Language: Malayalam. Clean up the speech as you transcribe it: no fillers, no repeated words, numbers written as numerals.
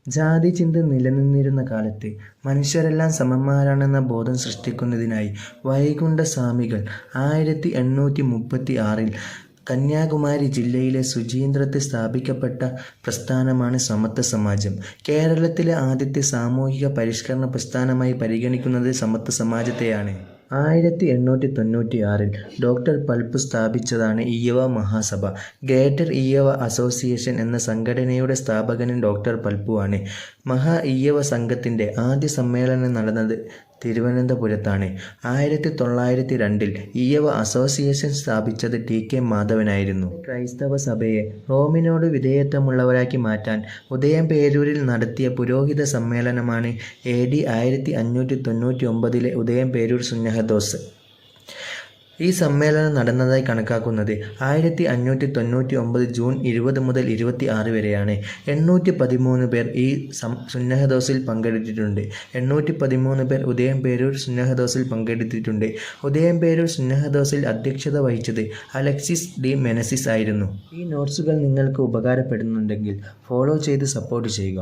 ജാതി ചിന്ത നിലനിന്നിരുന്ന കാലത്ത് മനുഷ്യരെല്ലാം സമന്മാരാണെന്ന ബോധം സൃഷ്ടിക്കുന്നതിനായി വൈകുണ്ഠ സ്വാമികൾ 1836 കന്യാകുമാരി ജില്ലയിലെ സുചീന്ദ്രത്ത് സ്ഥാപിക്കപ്പെട്ട പ്രസ്ഥാനമാണ് സമത്വ സമാജം. കേരളത്തിലെ ആദ്യത്തെ സാമൂഹിക പരിഷ്കരണ പ്രസ്ഥാനമായി പരിഗണിക്കുന്നത് സമത്വ സമാജത്തെയാണ്. 1896 ഡോക്ടർ പൽപ്പു സ്ഥാപിച്ചതാണ് ഈഴവ മഹാസഭ. ഗ്രേറ്റർ ഈഴവ അസോസിയേഷൻ എന്ന സംഘടനയുടെ സ്ഥാപകനും ഡോക്ടർ പൽപ്പു ആണ്. മഹാ ഈഴവ സംഘത്തിൻ്റെ ആദ്യ സമ്മേളനം നടന്നത് തിരുവനന്തപുരത്താണ്. 1902 ഈഴവ അസോസിയേഷൻ സ്ഥാപിച്ചത് TK മാധവനായിരുന്നു. ക്രൈസ്തവ സഭയെ റോമിനോട് വിധേയത്വമുള്ളവരാക്കി മാറ്റാൻ ഉദയംപേരൂരിൽ നടത്തിയ പുരോഹിത സമ്മേളനമാണ് AD 1599 ഉദയംപേരൂർ സുന്നഹദോസ്. ഈ സമ്മേളനം നടന്നതായി കണക്കാക്കുന്നത് 1599 ജൂൺ 20 മുതൽ 26 വരെയാണ്. 813 പേർ ഈ സുന്നഹദോസിൽ പങ്കെടുത്തിട്ടുണ്ട്. 813 പേർ ഉദയംപേരൂർ സുന്നഹദോസിൽ പങ്കെടുത്തിട്ടുണ്ട്. ഉദയംപേരൂർ സുന്നഹദോസിൽ അധ്യക്ഷത വഹിച്ചത് അലക്സിസ് ഡി മെനസിസ് ആയിരുന്നു. ഈ നോട്ട്സുകൾ നിങ്ങൾക്ക് ഉപകാരപ്പെടുന്നുണ്ടെങ്കിൽ ഫോളോ ചെയ്ത് സപ്പോർട്ട് ചെയ്യുക.